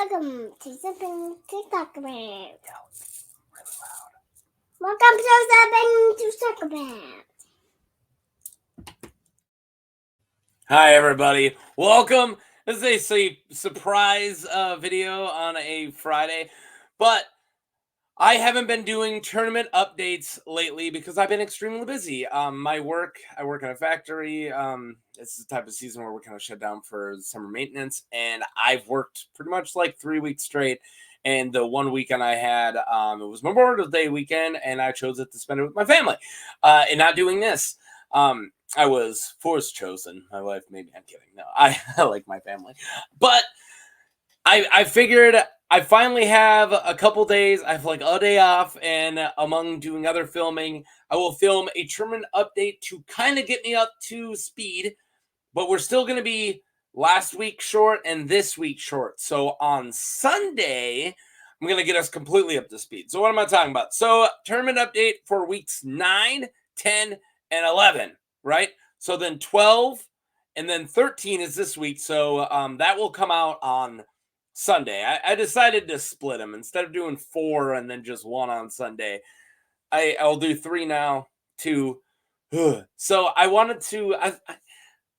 Welcome to something to talk about. Really loud. Welcome to something to talk about. Hi, everybody. Welcome. This is a surprise video on a Friday, but I haven't been doing tournament updates lately because I've been extremely busy. I work in a factory. It's the type of season where we're kind of shut down for summer maintenance, and I've worked pretty much like 3 weeks straight. And the one weekend I had, it was Memorial Day weekend, and I chose it to spend it with my family, and not doing this. I was forced chosen. My wife made me. I'm kidding. No, I like my family, but I figured I finally have a couple days. I have like a day off, and among doing other filming, I will film a tournament update to kind of get me up to speed. But we're still going to be last week short and this week short. So on Sunday, I'm going to get us completely up to speed. So what am I talking about? So tournament update for weeks 9, 10, and 11, right? So then 12 and then 13 is this week. So that will come out on Sunday. I decided to split them instead of doing 4 and then just 1 on Sunday. I'll do 3 now, 2. So I wanted to.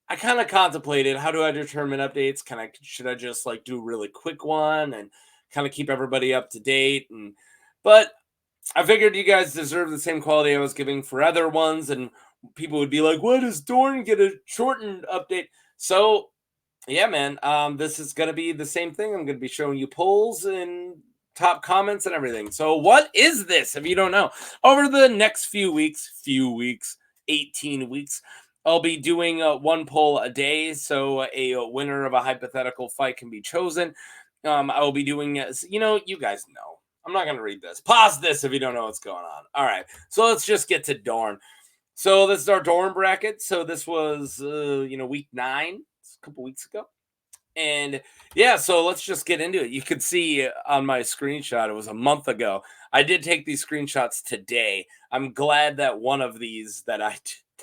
I kind of contemplated, how do I determine updates? Should I just like do a really quick one and kind of keep everybody up to date? But I figured you guys deserve the same quality I was giving for other ones, and people would be like, "Why does Dorne get a shortened update?" So yeah, man, this is gonna be the same thing. I'm gonna be showing you polls and top comments and everything. So what is this? If you don't know, over the next few weeks, 18 weeks, I'll be doing one poll a day, so a winner of a hypothetical fight can be chosen. I will be doing, you guys know. I'm not going to read this. Pause this if you don't know what's going on. All right, so let's just get to Dorne. So this is our Dorne bracket. So this was, week 9, a couple weeks ago. And yeah, so let's just get into it. You could see on my screenshot, it was a month ago. I did take these screenshots today. I'm glad that one of these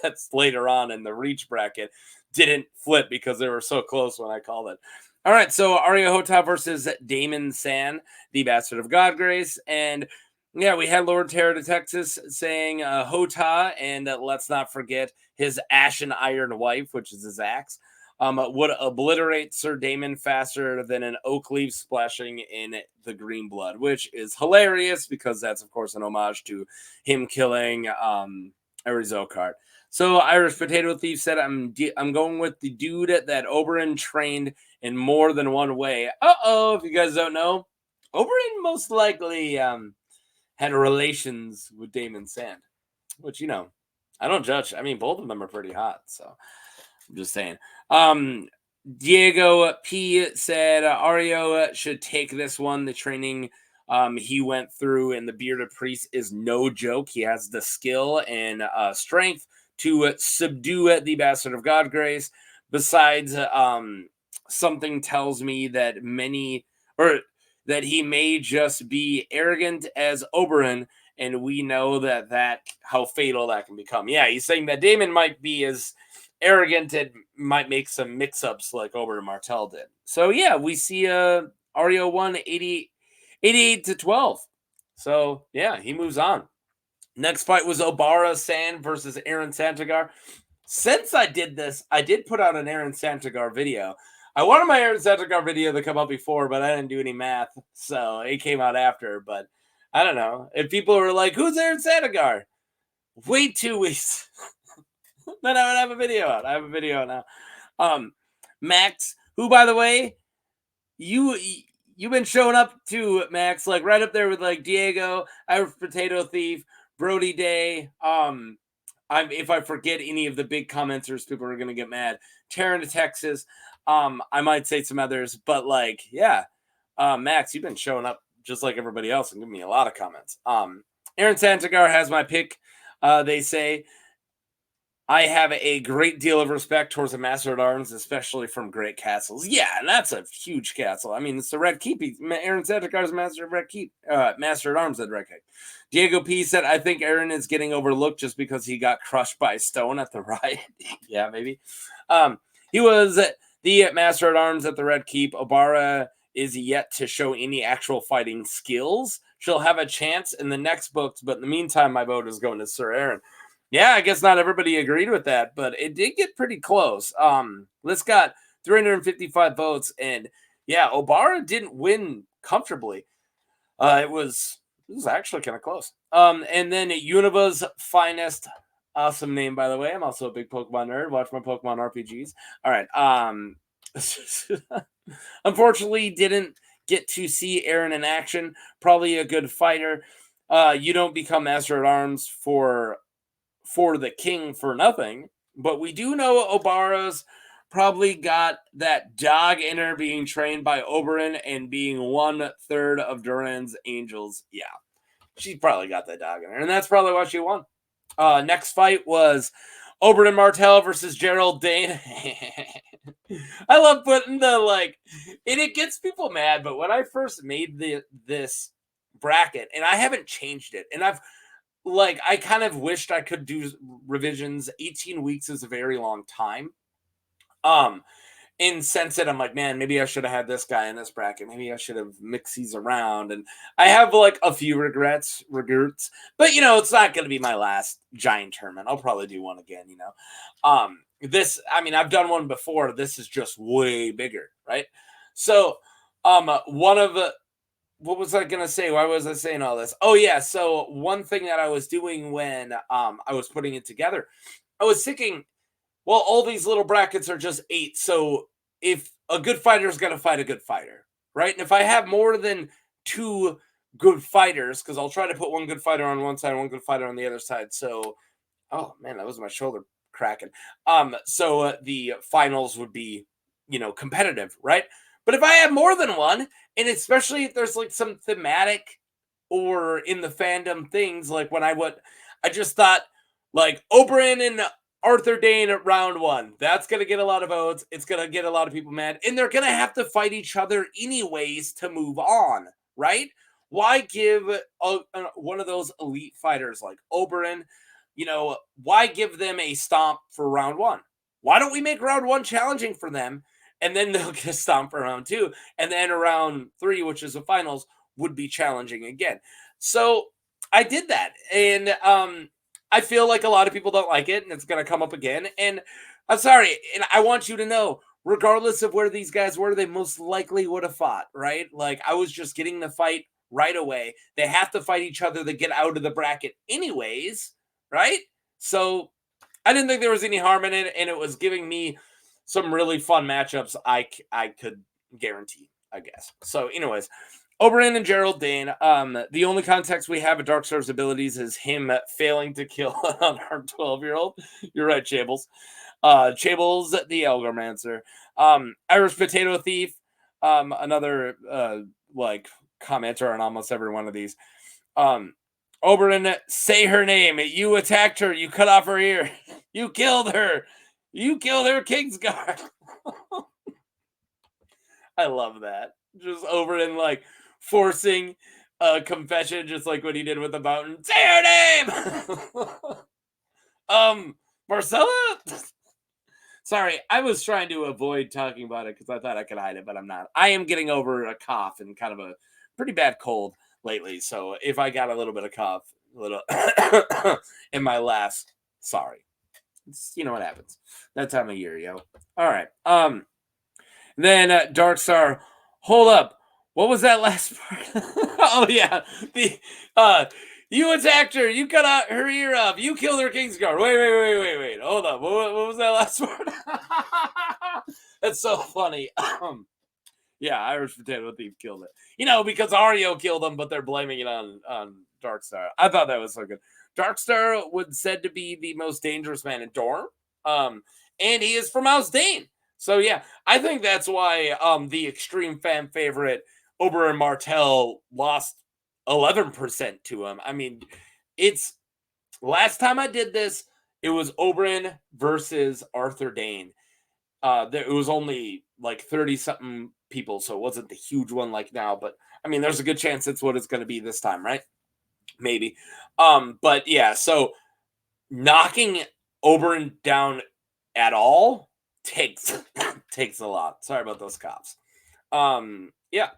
that's later on in the reach bracket didn't flip because they were so close when I called it. All right, so Arya Hota versus Daemon Sand, the Bastard of Godgrace. And yeah, we had Lord Terror to Texas saying Hota, and let's not forget his Ashen Iron wife, which is his axe. Would obliterate Sir Daemon faster than an oak leaf splashing in the green blood, which is hilarious because that's, of course, an homage to him killing Arizokart. So Irish Potato Thief said, I'm going with the dude that Oberyn trained in more than one way. If you guys don't know, Oberyn most likely had relations with Daemon Sand, which, I don't judge. I mean, both of them are pretty hot, so I'm just saying. Diego P said Ario should take this one. The training he went through in the Bearded Priest is no joke. He has the skill and strength to subdue the Bastard of Godgrace. Besides, something tells me that that he may just be arrogant as Oberyn, and we know that how fatal that can become. Yeah, he's saying that Daemon might be as arrogant and might make some mix-ups like Oberyn Martell did. So yeah, we see Ario won 88 to 12. So yeah, he moves on. Next fight was Obara Sand versus Aaron Santagar. Since I did this, I did put out an Aaron Santagar video. I wanted my Aaron Santagar video to come out before, but I didn't do any math, so it came out after. But I don't know. If people were like, "Who's Aaron Santagar?" Wait 2 weeks. Then I would have a video out. I have a video out now. Max, who, by the way, you've been showing up to, Max, like right up there with like Diego, Irish Potato Thief, Brody Day. If I forget any of the big commenters, people are gonna get mad. Taryn to Texas. I might say some others, but like, yeah. Max, you've been showing up just like everybody else and giving me a lot of comments. Aaron Santagar has my pick. They say I have a great deal of respect towards the Master at Arms, especially from great castles. Yeah, and that's a huge castle. I mean, it's the Red Keep. Aaron Santagar is Master of Red Keep, Master at Arms at Red Keep. Diego P said, I think Aaron is getting overlooked just because he got crushed by stone at the riot. Yeah, maybe. He was the Master at Arms at the Red Keep. Obara is yet to show any actual fighting skills. She'll have a chance in the next books, but in the meantime, my vote is going to Sir Aaron. Yeah, I guess not everybody agreed with that, but it did get pretty close. This got 355 votes, and yeah, Obara didn't win comfortably. It was actually kind of close. And then Univa's Finest, awesome name by the way. I'm also a big Pokemon nerd. Watch my Pokemon RPGs. All right. Unfortunately, didn't get to see Aaron in action. Probably a good fighter. You don't become Master at Arms for the king for nothing, but we do know Obara's probably got that dog in her, being trained by Oberyn and being 1/3 of Duran's angels. Yeah, she probably got that dog in her, and that's probably why she won. Next fight was Oberyn Martell versus Gerald Dane. I love putting the and it gets people mad, but when I first made this bracket, and I haven't changed it, and I kind of wished I could do revisions. 18 weeks is a very long time. In sense that I'm like, man, maybe I should have had this guy in this bracket. Maybe I should have mixed these around. And I have a few regrets, but it's not going to be my last giant tournament. I'll probably do one again, I've done one before. This is just way bigger, right? So, one of the, what was I going to say? Why was I saying all this? Oh yeah. So one thing that I was doing when, I was putting it together, I was thinking, well, all these little brackets are just 8. So if a good fighter is going to fight a good fighter, right? And if I have more than 2 good fighters, because I'll try to put one good fighter on one side, one good fighter on the other side. So, oh man, that was my shoulder cracking. So the finals would be, competitive, right? But if I have more than one, and especially if there's some thematic or in the fandom things, like when I just thought Oberyn and Arthur Dane at round 1. That's going to get a lot of votes. It's going to get a lot of people mad. And they're going to have to fight each other anyways to move on, right? Why give one of those elite fighters like Oberyn, why give them a stomp for round 1? Why don't we make round 1 challenging for them? And then they'll get a stomp for round 2. And then round 3, which is the finals, would be challenging again. So I did that. And, I feel like a lot of people don't like it, and it's going to come up again. And I'm sorry, and I want you to know, regardless of where these guys were, they most likely would have fought, right? I was just getting the fight right away. They have to fight each other to get out of the bracket anyways, right? So I didn't think there was any harm in it, and it was giving me some really fun matchups I could guarantee, I guess. So anyways, Oberyn and Gerald Dane. The only context we have of Darkstar's abilities is him failing to kill an unarmed 12-year-old. You're right, Chables. Chables the Elgarmancer. Irish Potato Thief. Another commenter on almost every one of these. Oberyn, say her name. You attacked her. You cut off her ear. You killed her. You killed her Kingsguard. I love that. Just Oberyn forcing a confession, just like what he did with the mountain. Say her name. Marcella. Sorry, I was trying to avoid talking about it because I thought I could hide it, but I'm not. I am getting over a cough and kind of a pretty bad cold lately. So if I got a little bit of cough, a little in my last, sorry. You know what happens that time of year, yo. All right. Then Darkstar, hold up. What was that last part? Oh yeah, you attacked her. You cut out her ear off. You killed her Kingsguard. Wait. Hold up. What was that last part? That's so funny. Yeah, Irish Potato Thief killed it. Because Ario killed him, but they're blaming it on Darkstar. I thought that was so good. Darkstar was said to be the most dangerous man in Dorne, and he is from House Dane. So yeah, I think that's why the extreme fan favorite Oberyn Martell lost 11% to him. I mean, it's last time I did this, it was Oberyn versus Arthur Dane. It was only 30 something people, so it wasn't the huge one like now. But I mean, there's a good chance it's what it's going to be this time, right? Maybe. But yeah, so knocking Oberyn down at all takes a lot. Sorry about those cops. Yeah.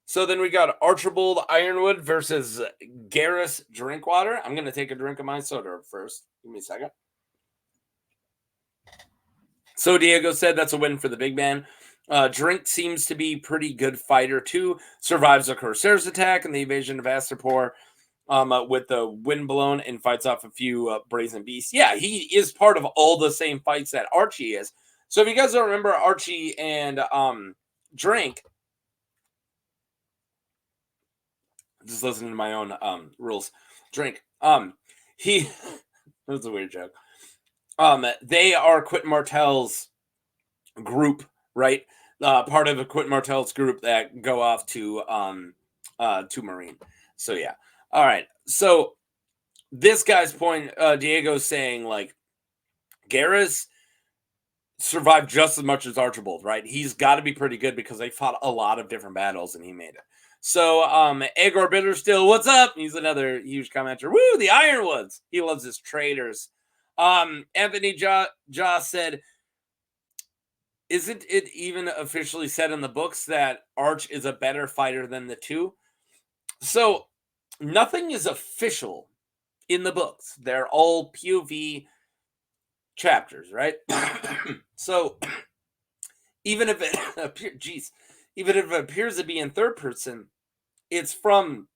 So then we got Archibald Ironwood versus Garrus Drinkwater. I'm going to take a drink of my soda first. Give me a second. So Diego said that's a win for the big man. Drink seems to be pretty good fighter too. Survives a Corsair's attack and the evasion of Astapor with the wind blown and fights off a few brazen beasts. Yeah, he is part of all the same fights that Archie is. So if you guys don't remember Archie and Drink, just listening to my own rules. Drink. He that's a weird joke. They are Quentin Martell's group, right? Part of a Quentin Martell's group that go off to Marine. So yeah. All right. So this guy's point, Diego's saying like Garrus survived just as much as Archibald, right? He's got to be pretty good because they fought a lot of different battles and he made it. So Aegor Bitterstill, what's up? He's another huge commenter. Woo, the Ironwoods. He loves his traders. Anthony Jaw said, isn't it even officially said in the books that Arch is a better fighter than the two? So nothing is official in the books. They're all POV chapters, right? So even if it appears to be in third person, it's from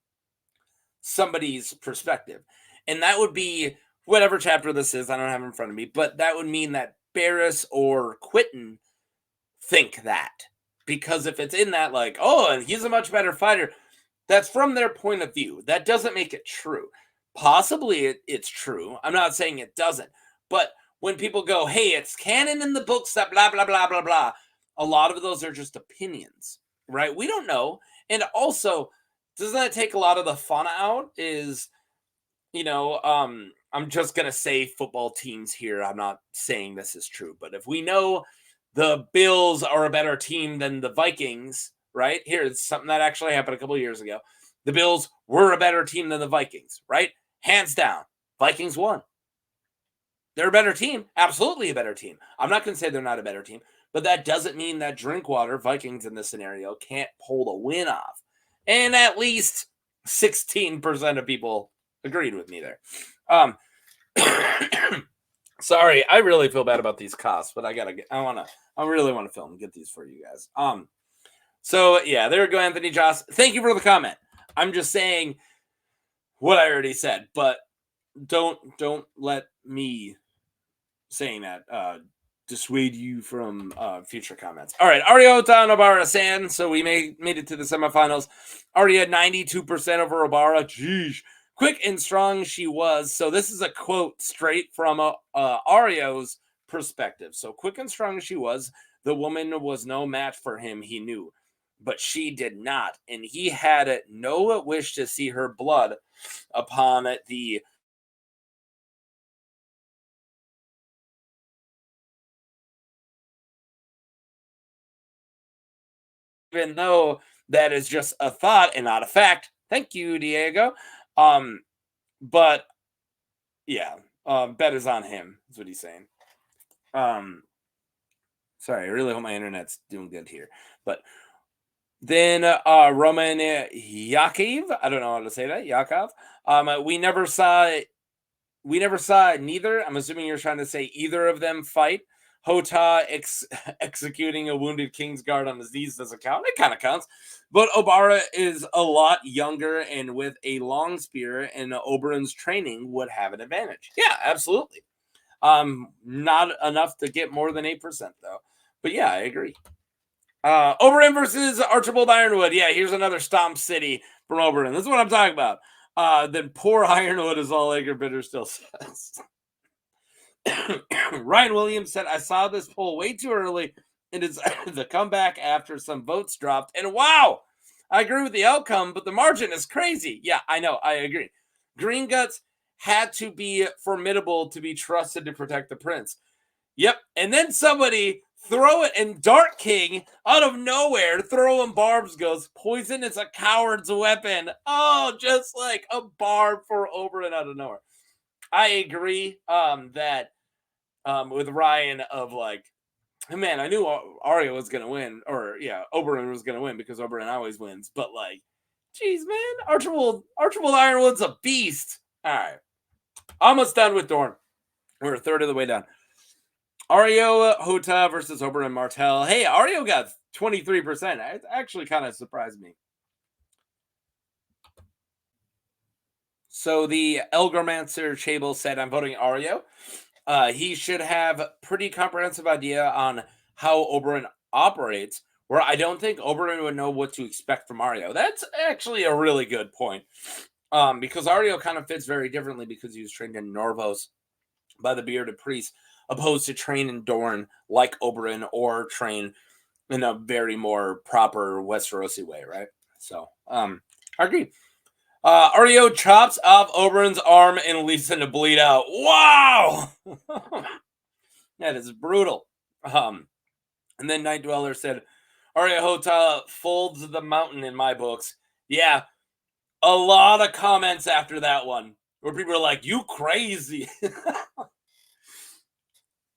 somebody's perspective. And that would be whatever chapter this is. I don't have it in front of me, but that would mean that Barris or Quentin think that. Because if it's in that, like, oh, and he's a much better fighter, that's from their point of view. That doesn't make it true. Possibly it's true. I'm not saying it doesn't. But when people go, hey, it's canon in the books that blah, blah, blah, blah, blah, a lot of those are just opinions, right? We don't know. And also, doesn't that take a lot of the fun out? Is, I'm just going to say football teams here. I'm not saying this is true. But if we know the Bills are a better team than the Vikings, right? Here, it's something that actually happened a couple of years ago. The Bills were a better team than the Vikings, right? Hands down. Vikings won. They're a better team. Absolutely a better team. I'm not going to say they're not a better team, but that doesn't mean that Drinkwater, Vikings in this scenario, can't pull the win off. And at least 16% of people agreed with me there. Sorry, I really feel bad about these costs, but I really want to film and get these for you guys. So yeah, there we go, Anthony Joss. Thank you for the comment. I'm just saying what I already said, but don't let me saying that dissuade you from future comments. All right, Ariota Nobara San. So we made it to the semifinals. Arya 92% over Obara. Jeez. Quick and strong she was. So this is a quote straight from Ario's perspective. So quick and strong she was. The woman was no match for him, he knew. But she did not. And he had no wish to see her blood upon the even though that is just a thought and not a fact. Thank you, Diego. But yeah, bet is on him, is what he's saying. Sorry, I really hope my internet's doing good here. But then Roman Yakiv, I don't know how to say that, Yakov. We never saw neither. I'm assuming you're trying to say either of them fight. Hota executing a wounded Kingsguard on his knees doesn't count. It kind of counts. But Obara is a lot younger and with a long spear, and Oberyn's training would have an advantage. Yeah, absolutely. Not enough to get more than 8%, though. But yeah, I agree. Oberyn versus Archibald Ironwood. Yeah, here's another stomp city from Oberyn. This is what I'm talking about. Then poor Ironwood is all Aegor Bitterstill says. Ryan Williams said, I saw this poll way too early. It is the comeback after some votes dropped. And wow, I agree with the outcome, but the margin is crazy. Yeah, I know. I agree. Green Guts had to be formidable to be trusted to protect the prince. Yep. And then somebody throw it, and Dark King out of nowhere throwing barbs goes, poison is a coward's weapon. Oh, just like a barb for Oberyn out of nowhere. I agree that with Ryan of like, man, I knew Arya was going to win, or Oberyn was going to win because Oberyn always wins. But, like, geez, man, Archibald Ironwood's a beast. All right. Almost done with Dorne. We're a third of the way done. Ario Hota versus Oberyn Martell. Hey, Ario got 23%. It actually kind of surprised me. So the Elgromancer Chable said, I'm voting Ario. He should have a pretty comprehensive idea on how Oberyn operates, where I don't think Oberyn would know what to expect from Ario. That's actually a really good point. Because Ario kind of fits very differently because he was trained in Norvos by the Bearded Priest, opposed to train in Dorne like Oberyn or train in a very more proper Westerosi way, right? So, I agree. Ario chops off Oberyn's arm and leaves him to bleed out. Wow! That is brutal. And then Night Dweller said, Ario Hota folds the mountain in my books. Yeah, a lot of comments after that one where people are like, you crazy.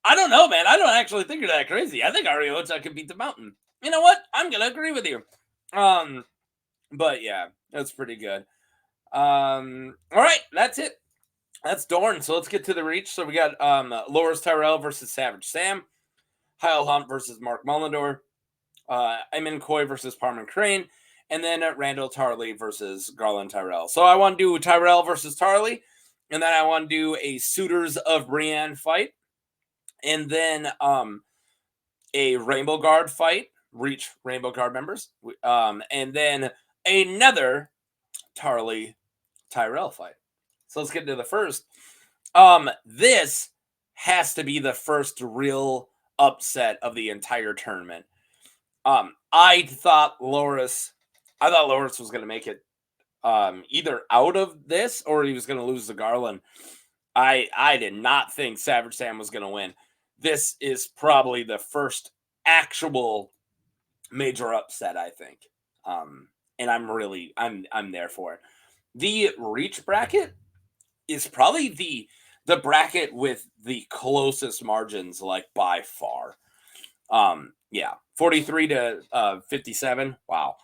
I don't know, man. I don't actually think you're that crazy. I think Ario Hota can beat the mountain. You know what? I'm going to agree with you. But yeah, that's pretty good. All right, that's it. That's Dorne. So let's get to the reach. So we got Loras Tyrell versus Savage Sam, Hyle Hunt versus Mark Mullendor, Eamon Coy versus Parman Crane, and then Randall Tarley versus Garlen Tyrell. So I want to do Tyrell versus Tarley, and then I want to do a Suitors of Brienne fight, and then a Rainbow Guard fight, reach Rainbow Guard members, and then another Tarley Tyrell fight. So let's get to the first. This has to be the first real upset of the entire tournament. I thought Loras was going to make it either out of this or he was going to lose to Garland. I did not think Savage Sam was going to win. This is probably the first actual major upset, I think. And I'm there for it. The reach bracket is probably the bracket with the closest margins, like by far. 43 to 57. Wow.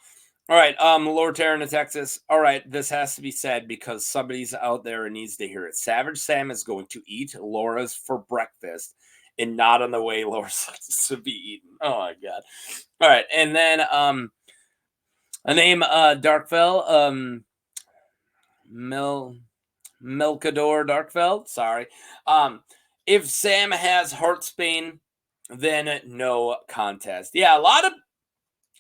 All right, Lower Terran, Texas. All right, this has to be said because somebody's out there and needs to hear it. Savage Sam is going to eat Laura's for breakfast and not in the way Laura's likes to be eaten. Oh my god. All right, and then a name Darkfell, Melkador Darkfell. Sorry. If Sam has Heartsbane, then no contest. Yeah,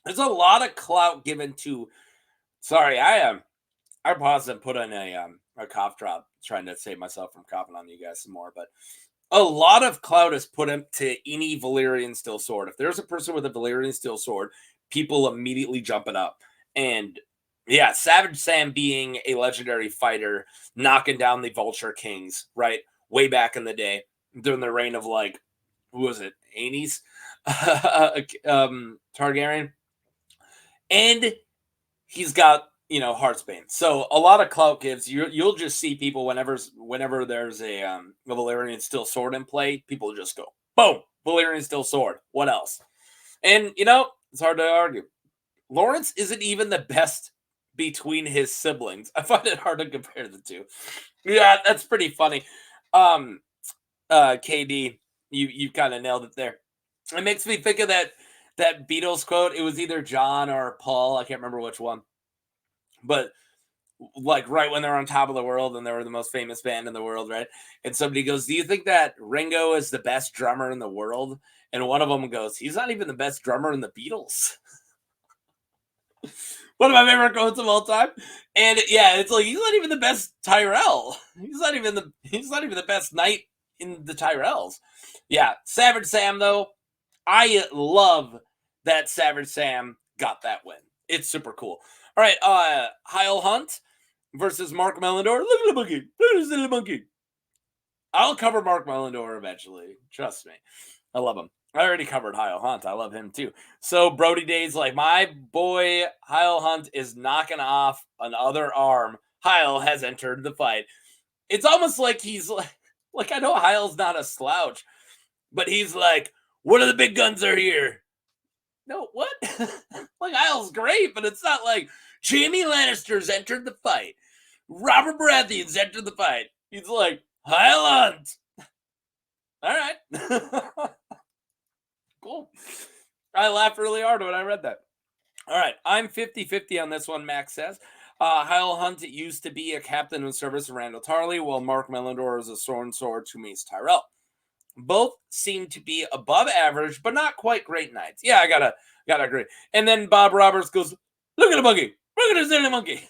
there's a lot of clout given to. Sorry, I paused and put on a cough drop, trying to save myself from coughing on you guys some more. But a lot of clout is put into any Valyrian steel sword. If there's a person with a Valyrian steel sword, people immediately jump it up. And yeah, Savage Sam being a legendary fighter, knocking down the Vulture Kings, right? Way back in the day, during the reign of like, who was it? Aenys? Targaryen. And he's got, Heartsbane. So a lot of clout gives. You'll just see people whenever there's a Valyrian steel sword in play, people just go, boom, Valyrian steel sword. What else? And, it's hard to argue. Lawrence isn't even the best between his siblings. I find it hard to compare the two. Yeah, that's pretty funny. KD, you kind of nailed it there. It makes me think of that Beatles quote. It was either John or Paul. I can't remember which one. But like right when they're on top of the world and they were the most famous band in the world, right? And somebody goes, do you think that Ringo is the best drummer in the world? And one of them goes, he's not even the best drummer in the Beatles. One of my favorite quotes of all time. And yeah, it's like he's not even the best Tyrell. He's not even the best knight in the Tyrells. Yeah, Savage Sam though, I love that Savage Sam got that win. It's super cool. All right, Hyle Hunt versus Mark Mullendor. Look at the monkey. Look at the little monkey. I'll cover Mark Mullendor eventually. Trust me. I love him. I already covered Hyle Hunt. I love him too. So Brody Day's like, my boy Hyle Hunt is knocking off another arm. Hyle has entered the fight. It's almost like he's like I know Hyle's not a slouch, but he's like, one of the big guns are here. No, what? Like, Isle's great, but it's not like Jaime Lannister's entered the fight. Robert Baratheon's entered the fight. He's like, Isle Hunt. All right. Cool. I laughed really hard when I read that. All right. I'm 50-50 on this one, Max says. Hyle Hunt used to be a captain in service of Randall Tarley, while Mark Mellendor is a sword to Mace Tyrell. Both seem to be above average, but not quite great knights. Yeah, I gotta agree. And then Bob Roberts goes, "Look at the monkey! Look at this silly monkey!"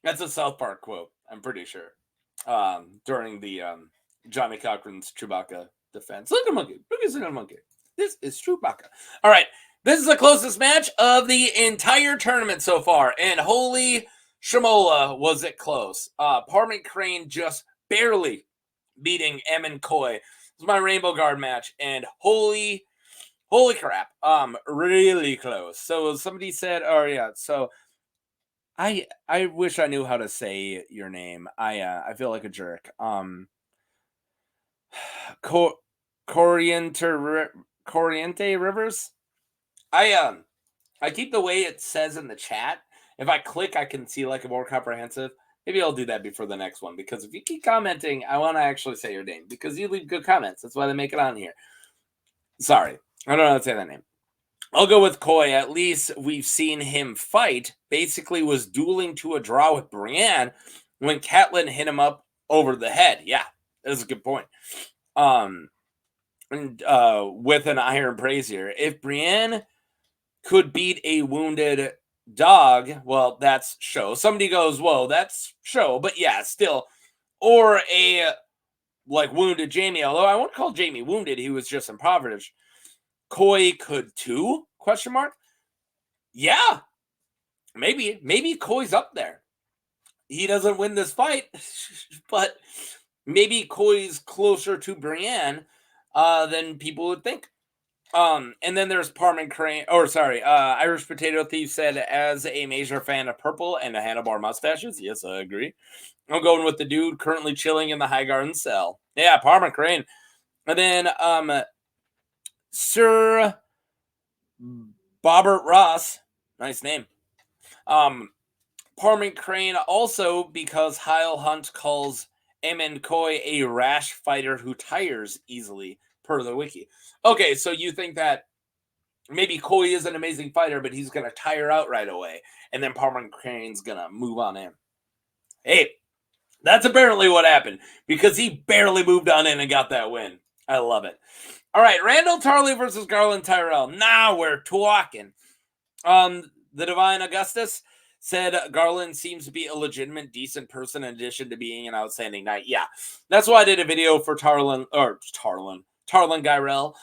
That's a South Park quote, I'm pretty sure. During the Johnny Cochran's Chewbacca defense. Look at the monkey! Look at the monkey! This is Chewbacca. All right, this is the closest match of the entire tournament so far, and holy shamola, was it close! Parment Crane just barely beating Emin Coy. It was my Rainbow Guard match, and holy crap, really close. So somebody said, oh yeah, so I wish I knew how to say your name. I feel like a jerk. Corriente Rivers. I keep the way it says in the chat. If I click, I can see like a more comprehensive. Maybe I'll do that before the next one, because if you keep commenting, I want to actually say your name, because you leave good comments. That's why they make it on here. Sorry, I don't know how to say that name. I'll go with Coy. At least we've seen him fight. Basically was dueling to a draw with Brienne when Catelyn hit him up over the head. Yeah, that's a good point. With an iron brazier. If Brienne could beat a wounded dog, well, that's show. Somebody goes, whoa, that's show. But yeah, still. Or a like wounded Jaime, although I won't call Jaime wounded, he was just impoverished. Coy could too? Question mark. Yeah, maybe Coy's up there. He doesn't win this fight, but maybe Coy's closer to Brienne than people would think. And then there's Parman Crane, Irish Potato Thief said, as a major fan of purple and a handlebar mustaches. Yes, I agree. I'm going with the dude currently chilling in the High Garden cell. Yeah, Parman Crane. And then Sir Bobbert Ross, nice name. Parman Crane also, because Hyle Hunt calls Emin Coy a rash fighter who tires easily, per the wiki. Okay, so you think that maybe Coy is an amazing fighter, but he's going to tire out right away, and then Parman Crane's going to move on in. Hey, that's apparently what happened, because he barely moved on in and got that win. I love it. All right, Randall Tarley versus Garlen Tyrell. Now we're talking. The Divine Augustus said Garland seems to be a legitimate, decent person in addition to being an outstanding knight. Yeah, that's why I did a video for Tarlin Gyrell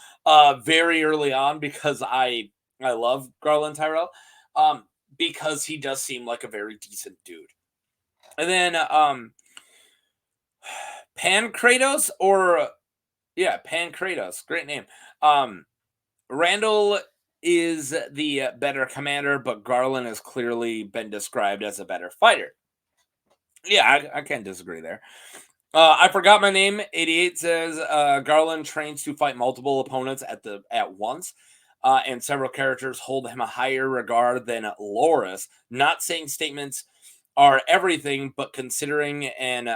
very early on, because I love Garland Tyrell, because he does seem like a very decent dude. And then Pancratos, Pancratos, great name. Randall is the better commander, but Garland has clearly been described as a better fighter. Yeah, I can't disagree there. I forgot my name. 88 says Garland trains to fight multiple opponents at once, and several characters hold him a higher regard than Loras. Not saying statements are everything, but considering an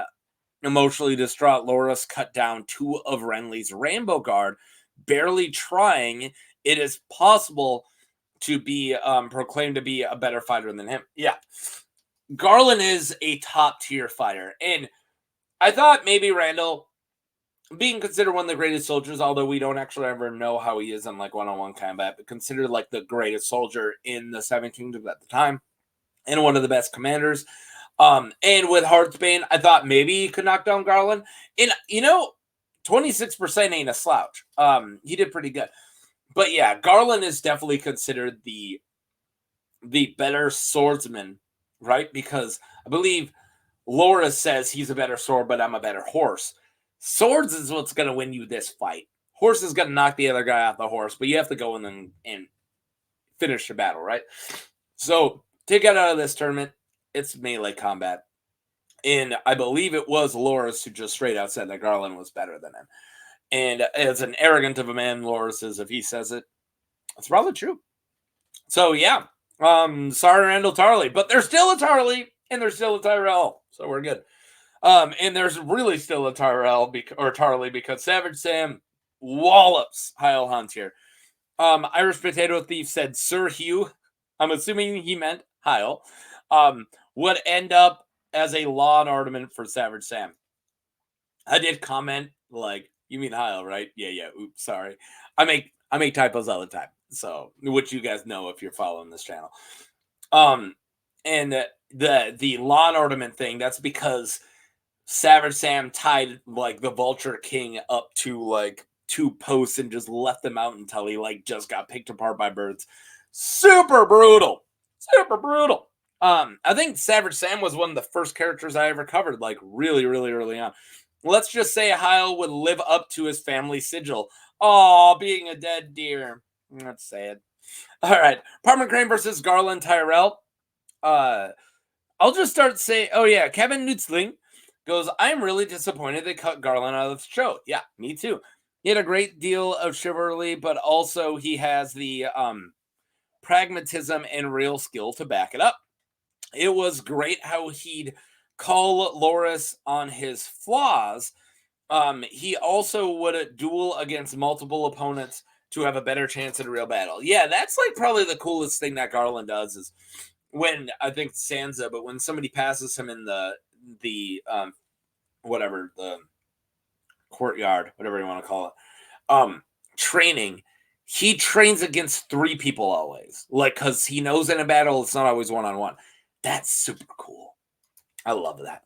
emotionally distraught Loras cut down 2 of Renly's Rainbow Guard, barely trying, it is possible to be proclaimed to be a better fighter than him. Yeah. Garland is a top-tier fighter, and I thought maybe Randall, being considered one of the greatest soldiers, although we don't actually ever know how he is in like one-on-one combat, but considered like the greatest soldier in the Seven Kingdoms at the time, and one of the best commanders. And with Heartsbane, I thought maybe he could knock down Garland. And 26% ain't a slouch. He did pretty good. But yeah, Garland is definitely considered the better swordsman, right? Because I believe Laura says he's a better sword, but I'm a better horse. Swords is what's going to win you this fight. Horse is going to knock the other guy off the horse, but you have to go in and finish the battle, right? So, to get out of this tournament, it's melee combat. And I believe it was Loras who just straight out said that Garland was better than him. And as an arrogant of a man Loras says, if he says it, it's probably true. So yeah, sorry Randall Tarley, but there's still a Tarley and there's still a Tyrell, so we're good. And there's really still a Tyrell or Tarley because Savage Sam wallops Hyle Hunt here. Irish Potato Thief said Sir Hugh, I'm assuming he meant Hyle, would end up as a lawn ornament for Savage Sam. I did comment like, you mean Hyle, right? Yeah. Oops, sorry. I make typos all the time. So, which you guys know if you're following this channel. And the lawn ornament thing, that's because Savage Sam tied like the Vulture King up to like 2 posts and just left them out until he like just got picked apart by birds. Super brutal. I think Savage Sam was one of the first characters I ever covered, like really early on. Let's just say Hyle would live up to his family sigil. Oh, being a dead deer. That's sad. All right. Parman Crane versus Garlen Tyrell. I'll just start saying, oh yeah, Kevin Nutzling goes, I'm really disappointed they cut Garlen out of the show. Yeah, me too. He had a great deal of chivalry, but also he has the pragmatism and real skill to back it up. It was great how he'd call Loras on his flaws. He also would duel against multiple opponents to have a better chance at a real battle. Yeah, that's like probably the coolest thing that Garland does is when, I think Sansa, but when somebody passes him in the whatever, the courtyard, whatever you want to call it, training, he trains against 3 people always. Like, because he knows in a battle, it's not always one-on-one. That's super cool. I love that.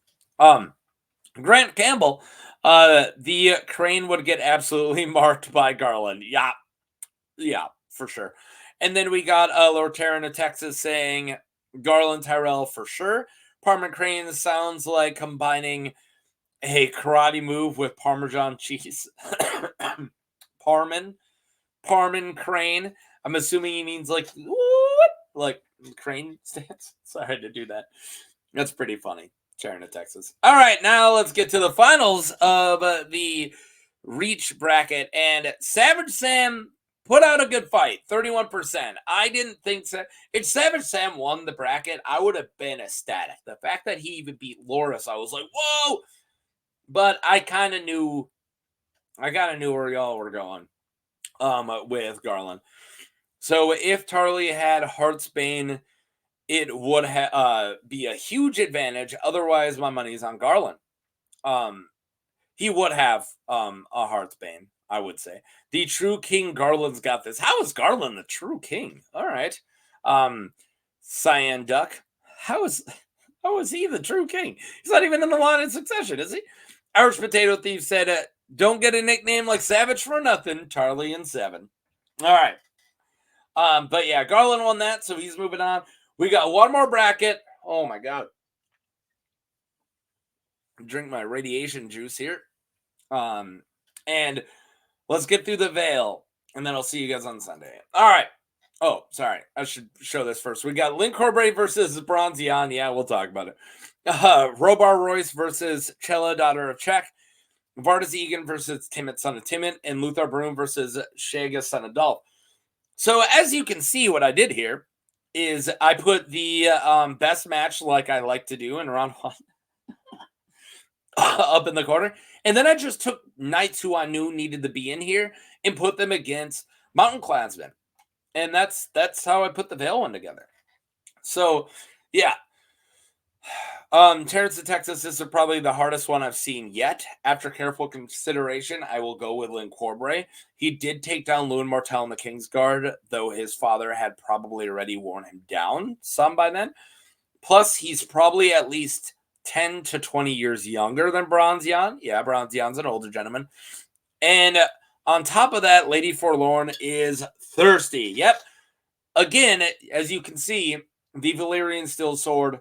Grant Campbell, the Crane would get absolutely marked by Garland. Yeah, for sure. And then we got Lord Terran of Texas saying Garland Tyrell for sure. Parman Crane sounds like combining a karate move with Parmesan cheese. Parman Crane. I'm assuming he means like what? Like crane stance. Sorry to do that. That's pretty funny. Sharon of Texas. All right, now let's get to the finals of the Reach bracket. And Savage Sam put out a good fight, 31%. I didn't think so. If Savage Sam won the bracket, I would have been ecstatic. The fact that he even beat Loras, I was like, whoa! But I kind of knew where y'all were going with Garland. So if Tarly had Heartsbane, it would be a huge advantage. Otherwise, my money's on Garland. He would have a Heartsbane, I would say. The true king, Garland's got this. How is Garland the true king? All right. Cyan Duck. How is he the true king? He's not even in the line of succession, is he? Irish Potato Thief said, don't get a nickname like Savage for nothing. Charlie and 7. All right. But yeah, Garland won that, so he's moving on. We got one more bracket. Oh my God. Drink my radiation juice here. And let's get through the Vale, and then I'll see you guys on Sunday. All right. Oh, sorry. I should show this first. We got Link Corbray versus Bronzion. Yeah, we'll talk about it. Robar Royce versus Chella, daughter of Czech. Vardis Egan versus Timit, son of Timit. And Lothor Brune versus Shaga, son of Dolph. So as you can see, what I did here is I put the best match like I like to do in round 1 up in the corner. And then I just took knights who I knew needed to be in here and put them against Mountain Clansmen. And that's how I put the Vale one together. So, yeah. Terrence of Texas, this is probably the hardest one I've seen yet. After careful consideration, I will go with Link Corbray. He did take down Oberyn Martell in the Kingsguard, though his father had probably already worn him down some by then. Plus, he's probably at least 10 to 20 years younger than Bronzion. Yeah, Bronzion's an older gentleman. And on top of that, Lady Forlorn is thirsty. Yep. Again, as you can see, the Valyrian Steel Sword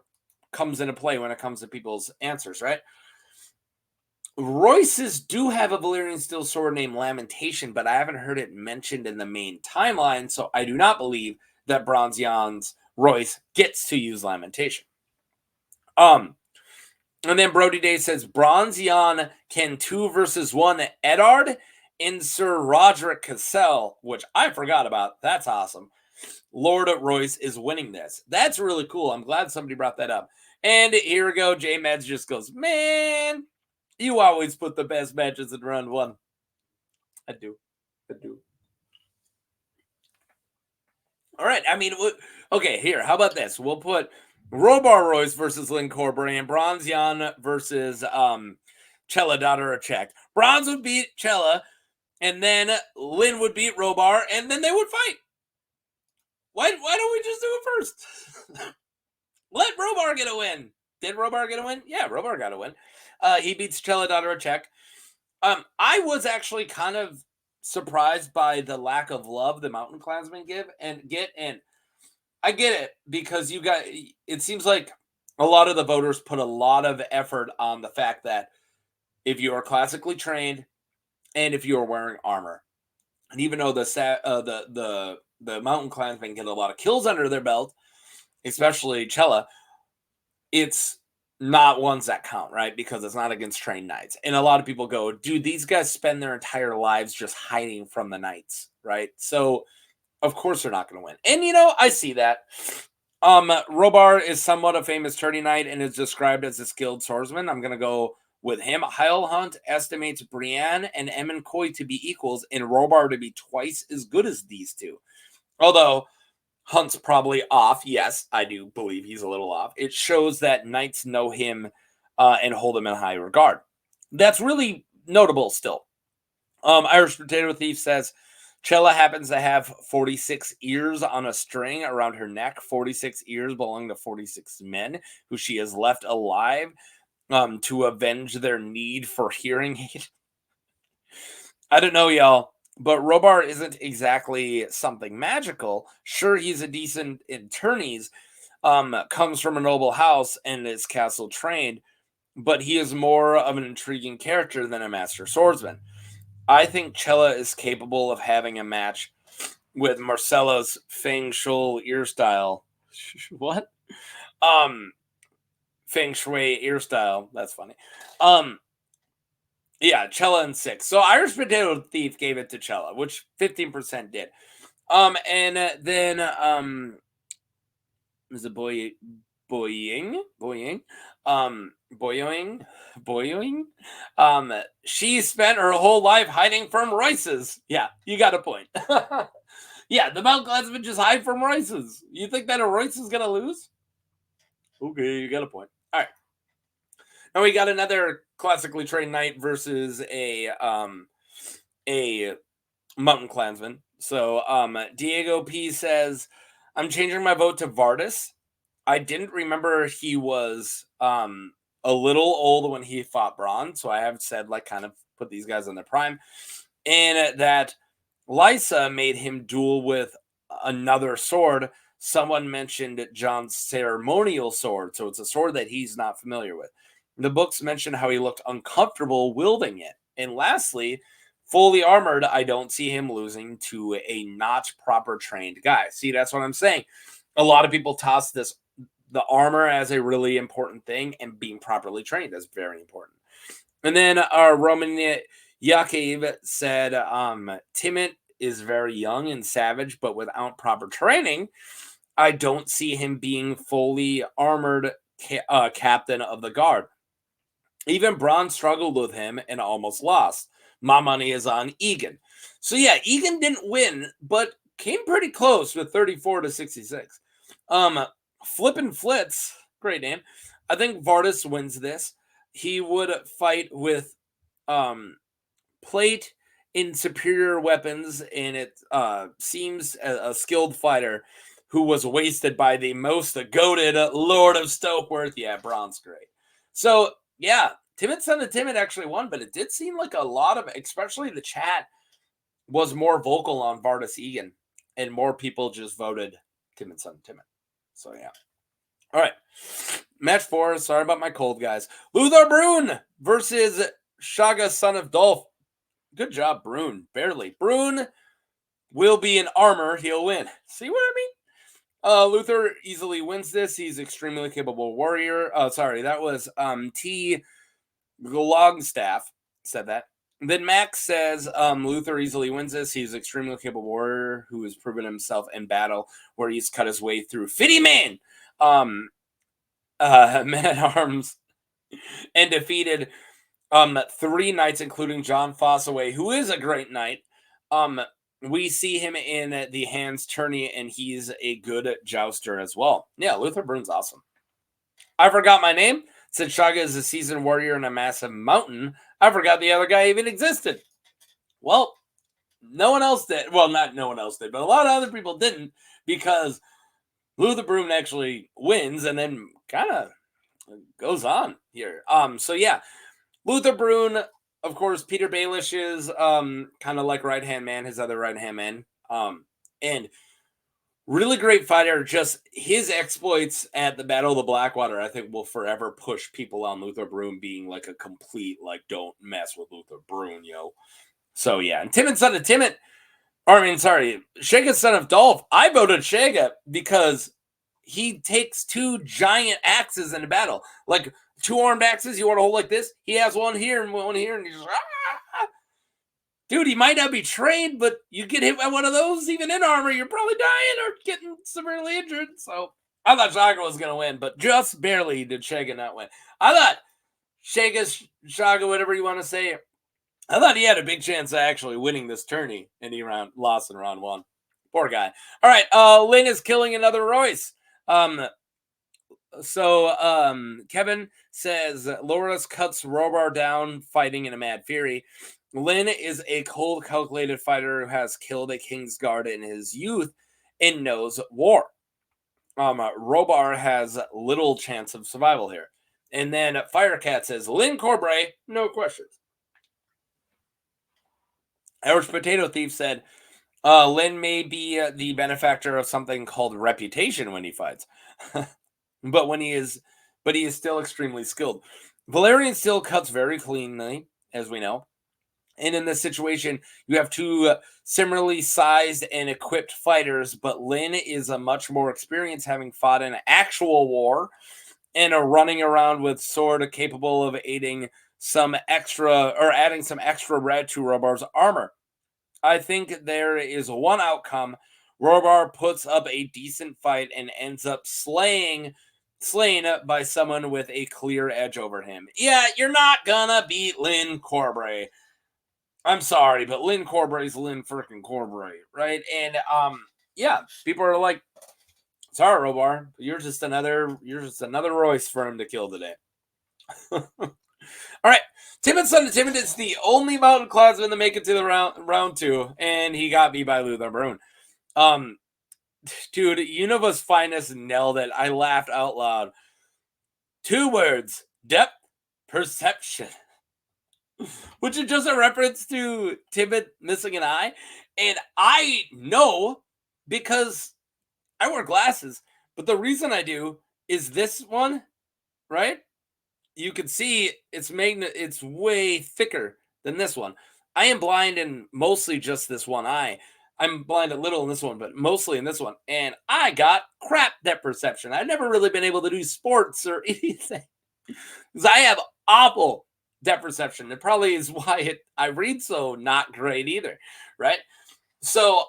comes into play when it comes to people's answers, right? Royce's do have a Valyrian Steel Sword named Lamentation, but I haven't heard it mentioned in the main timeline, so I do not believe that Bronzion's Royce gets to use Lamentation. And then Brody Day says Bronzion can 2 versus 1 Eddard in Sir Roderick Cassell, which I forgot about. That's awesome. Lord Royce is winning this. That's really cool. I'm glad somebody brought that up. And here we go. J Meds just goes, man, you always put the best matches in round one. I do. All right. I mean, okay, here. How about this? We'll put Robar Royce versus Lynn Corbray and Bronze Jan versus Chella Dodarachek. Bronze would beat Chella, and then Lynn would beat Robar, and then they would fight. Why don't we just do it first? Let Robar get a win. Did Robar get a win? Yeah, Robar got a win. He beats Chella Dodarachek. I was actually kind of surprised by the lack of love the Mountain Clansmen and I get it because it seems like a lot of the voters put a lot of effort on the fact that if you are classically trained and if you are wearing armor, and even though the Mountain Clansmen get a lot of kills under their belt, especially Chella, it's not ones that count, right? Because it's not against trained knights. And a lot of people go, dude, these guys spend their entire lives just hiding from the knights, right? So of course they're not going to win. And I see that. Robar is somewhat a famous tourney knight and is described as a skilled swordsman. I'm going to go with him. Heil Hunt estimates Brienne and Emmon Coy to be equals and Robar to be twice as good as these two. Although Hunt's probably off. Yes, I do believe he's a little off. It shows that knights know him and hold him in high regard. That's really notable still. Irish Potato Thief says, Chella happens to have 46 ears on a string around her neck. 46 ears belong to 46 men who she has left alive to avenge their need for hearing aid. I don't know, y'all. But Robar isn't exactly something magical. Sure, he's a decent in tourneys, comes from a noble house and is castle trained, but he is more of an intriguing character than a master swordsman. I think Chella is capable of having a match with Marcella's Feng Shui ear style. What? Feng Shui ear style. That's funny. Yeah, Chella and 6. So Irish Potato Thief gave it to Chella, which 15% did. And then is it boying? She spent her whole life hiding from Royces. Yeah, you got a point. Yeah, the Mount Clansmen just hide from Royces. You think that a Royce is gonna lose? Okay, you got a point. All right. Now we got another classically trained knight versus a Mountain Clansman. So Diego P says, I'm changing my vote to Vardis. I didn't remember he was a little old when he fought Braun, so I have said kind of put these guys in their prime. And that Lysa made him duel with another sword. Someone mentioned John's ceremonial sword, so it's a sword that he's not familiar with. The books mention how he looked uncomfortable wielding it. And lastly, fully armored, I don't see him losing to a not proper trained guy. See, that's what I'm saying. A lot of people toss the armor as a really important thing, and being properly trained is very important. And then our Roman Yakiv said, Timit is very young and savage, but without proper training, I don't see him being fully armored captain of the guard. Even Braun struggled with him and almost lost. My money is on Egan. So yeah, Egan didn't win, but came pretty close with 34 to 66. Flippin' Flitz, great name. I think Vardis wins this. He would fight with plate in superior weapons, and it seems a skilled fighter who was wasted by the most goated Lord of Stokeworth. Yeah, Braun's great. So yeah, Timid Son of Timid actually won, but it did seem like a lot of, especially the chat, was more vocal on Vardis Egan, and more people just voted Timid Son of Timid. So yeah. All right. Match 4. Sorry about my cold, guys. Lothor Brune versus Shaga, son of Dolph. Good job, Brune. Barely. Brune will be in armor. He'll win. See what I mean? Lothor easily wins this. He's extremely capable warrior. Sorry, that was T. Longstaff said that. Then Max says Lothor easily wins this. He's an extremely capable warrior who has proven himself in battle where he's cut his way through 50 men men-at-arms and defeated 3 knights, including John Fossaway, who is a great knight. We see him in the Hands tourney, and he's a good jouster as well. Yeah, Lothor Brune's awesome. I forgot my name. Since Shaga is a seasoned warrior in a massive mountain, I forgot the other guy even existed. Well, no one else did. Well, not no one else did, but a lot of other people didn't, because Lothor Brune actually wins and then kind of goes on here. So yeah, Lothor Brune, of course, Peter Baelish is kind of like right-hand man, his other right-hand man. And really great fighter. Just his exploits at the Battle of the Blackwater, I think, will forever push people on Lothor Brune being like a complete, like, don't mess with Lothor Brune, yo. So yeah, and Timon son of Timon, or I mean, sorry, Shega son of Dolph. I voted Shega because he takes 2 giant axes in a battle, like 2 armed axes. You want to hold like this? He has one here and one here, and he's dude. He might not be trained, but you get hit by one of those, even in armor, you're probably dying or getting severely injured. So I thought Shaga was gonna win, but just barely did Shega not win. I thought Shaga, whatever you want to say, I thought he had a big chance of actually winning this tourney, and he lost in round 1. Poor guy. All right, Lynn is killing another Royce. Kevin says Loras cuts Robar down fighting in a mad fury. Lynn is a cold, calculated fighter who has killed a King's Guard in his youth and knows war. Robar has little chance of survival here. And then Firecat says Lynn Corbray, no questions. Irish Potato Thief said Lynn may be the benefactor of something called reputation when he fights. but he is still extremely skilled. Valerian still cuts very cleanly, as we know. And in this situation, you have 2 similarly sized and equipped fighters, but Lynn is a much more experienced, having fought in actual war and running around with sword capable of adding some extra red to Robar's armor. I think there is one outcome. Robar puts up a decent fight and ends up slain by someone with a clear edge over him. Yeah, you're not gonna beat Lynn Corbray. I'm sorry, but Lynn Corbray's Lynn freaking Corbray, right? And yeah, people are like, sorry, Robar, you're just another Royce for him to kill today. All right, Timon son of Timon is the only mountain clansman to make it to the round 2, and he got beat by Lothor Brune. Dude, Univa's finest nailed it. I laughed out loud. 2 words: depth perception. Which is just a reference to Timon missing an eye. And I know because I wear glasses. But the reason I do is this one, right? You can see it's way thicker than this one. I am blind in mostly just this one eye. I'm blind a little in this one, but mostly in this one. And I got crap depth perception. I've never really been able to do sports or anything. Because I have awful depth perception. It probably is why I read so not great either, right? So,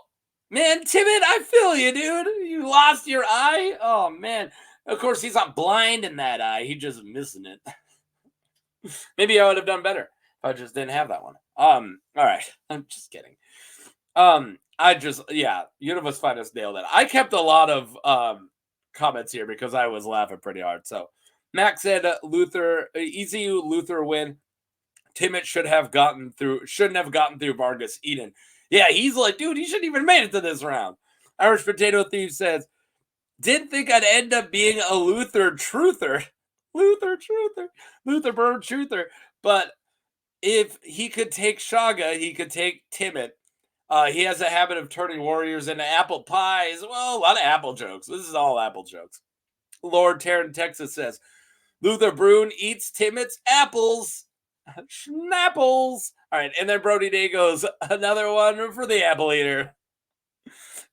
man, Timon, I feel you, dude. You lost your eye? Oh, man. Of course, he's not blind in that eye. He's just missing it. Maybe I would have done better if I just didn't have that one. All right. I'm just kidding. Universe Finest nailed it. I kept a lot of comments here because I was laughing pretty hard. So, Max said easy Lothor win. Timon shouldn't have gotten through Vargas Eden. Yeah, he's like, dude, he shouldn't even made it to this round. Irish Potato Thief says, didn't think I'd end up being a Lothor truther. Lothor Brune truther. But if he could take Shaga, he could take Timon. He has a habit of turning warriors into apple pies. Well, a lot of apple jokes. This is all apple jokes. Lord Taryn, Texas says, Lothor Brune eats Timon's apples. Schnapples. All right, and then Brody Day goes, another one for the apple eater.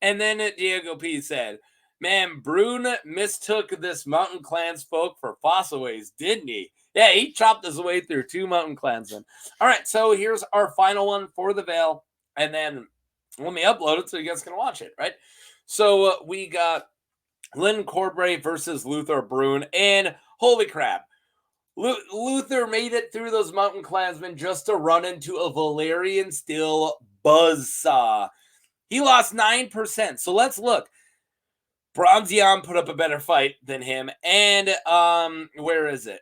And then Diego P said, man, Brune mistook this mountain clan's folk for Fossaways, didn't he? Yeah, he chopped his way through 2 mountain clansmen. All right, so here's our final one for the Vale, and then let me upload it so you guys can watch it, right? So we got Lyn Corbray versus Lothor Brune, and holy crap, Lothor made it through those mountain clansmen just to run into a Valyrian steel buzzsaw. He lost 9%. So let's look. Bronzion put up a better fight than him, and where is it?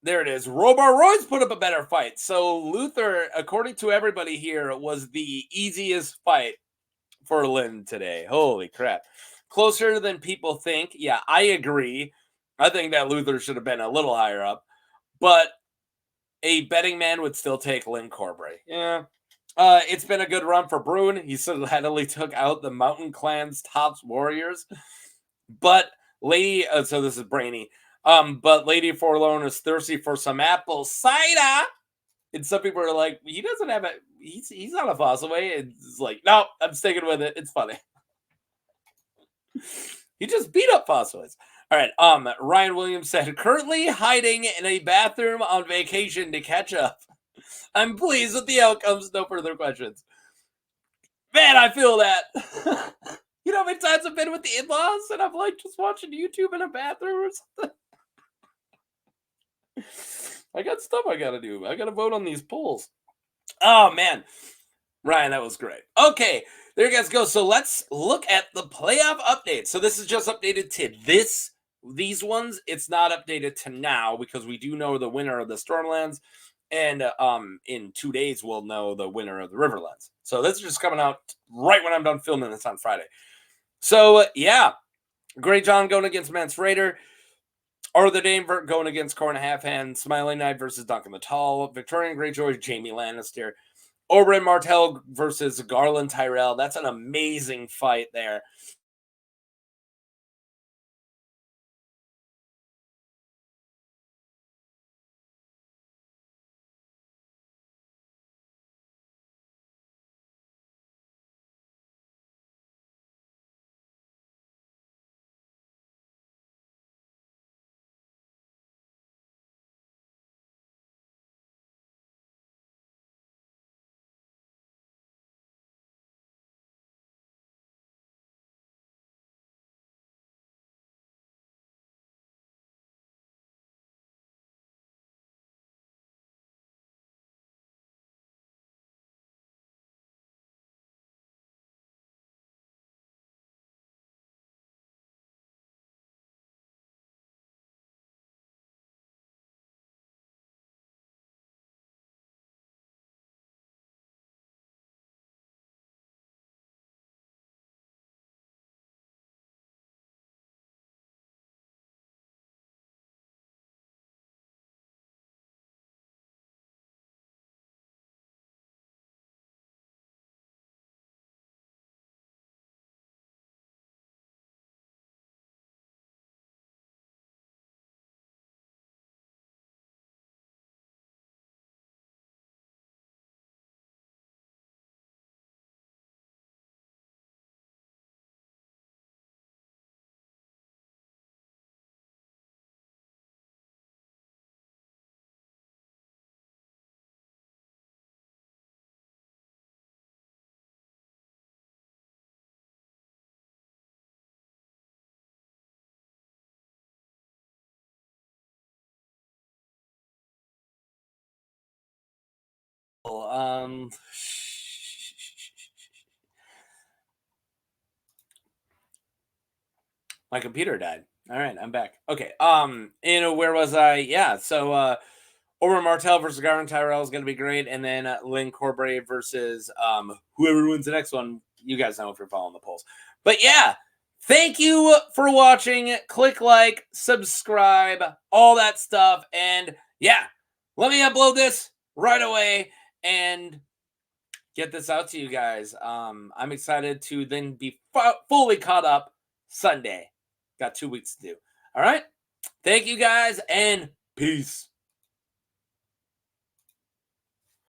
There it is. Robar Royce put up a better fight. So Lothor, according to everybody here, was the easiest fight for Lyn today. Holy crap. Closer than people think. Yeah, I agree. I think that Lothor should have been a little higher up. But a betting man would still take Lyn Corbray. Yeah. It's been a good run for Brune. He single-handedly took out the Mountain Clan's top warriors. But Lady, so this is Brainy. But Lady Forlorn is thirsty for some apple cider. And some people are like, he doesn't have it. He's not a Fossilway. It's like, no, I'm sticking with it. It's funny. He just beat up Fossilways. All right. Ryan Williams said, currently hiding in a bathroom on vacation to catch up. I'm pleased with the outcomes. No further questions. Man, I feel that. You know how many times I've been with the in-laws and I'm like just watching YouTube in a bathroom or something? I got stuff I gotta do. I gotta vote on these polls. Oh man, Ryan, that was great. Okay, there you guys go. So let's look at the playoff update. So this is just updated to these ones. It's not updated to now because we do know the winner of the Stormlands, and in 2 days we'll know the winner of the Riverlands. So this is just coming out right when I'm done filming this on Friday. So yeah, Grey John going against Mance Raider. Arthur Dane going against Corn Halfhand, Smiling Knight versus Duncan the Tall, Victorian Greyjoy, Jaime Lannister, Oberyn Martell versus Garlen Tyrell. That's an amazing fight there. My computer died. All right, I'm back. Okay. Where was I? Yeah. So, Oberyn Martell versus Garlen Tyrell is going to be great, and then Lyn Corbray versus whoever wins the next one. You guys know if you're following the polls. But yeah, thank you for watching. Click like, subscribe, all that stuff, and yeah, let me upload this right away and get this out to you guys. I'm excited to then be fully caught up Sunday. Got 2 weeks to do. All right. Thank you guys and peace.